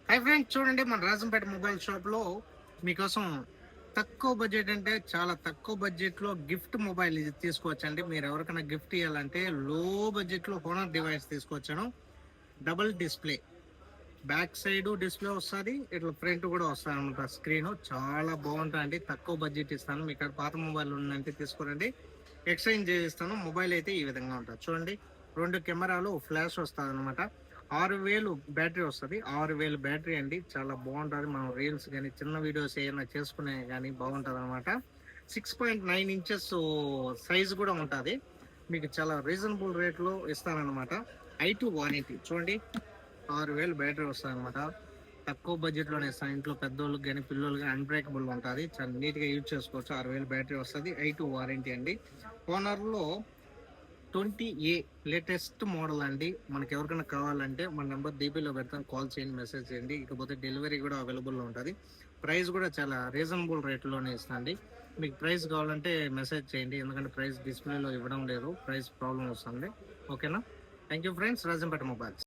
Hi friends, చూడండి మన Rajampet mobile షాప్లో మీకోసం తక్కువ బడ్జెట్ అంటే చాలా తక్కువ బడ్జెట్లో గిఫ్ట్ మొబైల్ ఇది తీసుకోవచ్చండి. మీరు ఎవరికైనా గిఫ్ట్ ఇవ్వాలంటే లో బడ్జెట్లో హోనర్ డివైస్ తీసుకొచ్చాను. Double display, back side display వస్తుంది, ఇట్లా ఫ్రంట్ కూడా వస్తుంది అనమాట. స్క్రీన్ చాలా బాగుంటుందండి. తక్కువ బడ్జెట్ ఇస్తాను. మీకు ఇక్కడ పాత మొబైల్ ఉందంటే తీసుకోరండి, ఎక్స్చేంజ్ చేస్తాను. మొబైల్ అయితే ఈ విధంగా ఉంటుంది చూడండి. 2 కెమెరాలు, ఫ్లాష్ వస్తుంది అనమాట. 6000 బ్యాటరీ వస్తుంది. 6000 బ్యాటరీ అండి, చాలా బాగుంటుంది. మనం రీల్స్ కానీ చిన్న వీడియోస్ ఏమైనా చేసుకునే కానీ బాగుంటుంది అనమాట. 6.9 ఇంచెస్ సైజ్ కూడా ఉంటుంది. మీకు చాలా రీజనబుల్ రేట్లో ఇస్తానమాట. I2 వారంటీ చూడండి. 6000 బ్యాటరీ వస్తుంది అనమాట. తక్కువ బడ్జెట్లోనే ఇస్తాను. ఇంట్లో పెద్దోళ్ళకి కానీ పిల్లలకి అన్బ్రేకబుల్ ఉంటుంది. చాలా నీట్గా యూజ్ చేసుకోవచ్చు. 6000 బ్యాటరీ వస్తుంది. I2 వారంటీ అండి. ఓనర్లో 20A లేటెస్ట్ మోడల్ అండి. మనకి ఎవరికైనా కావాలంటే మన నెంబర్ డీపీలో పెడతాను, కాల్ చేయండి, మెసేజ్ చేయండి. ఇకపోతే డెలివరీ కూడా అవైలబుల్లో ఉంటుంది. ప్రైస్ కూడా చాలా రీజనబుల్ రేట్లోనే ఇస్తుంది. మీకు ప్రైస్ కావాలంటే మెసేజ్ చేయండి, ఎందుకంటే ప్రైస్ డిస్ప్లేలో ఇవ్వడం లేదు, ప్రైస్ ప్రాబ్లం వస్తుంది. ఓకేనా? Thank you friends, Rajampet mobiles.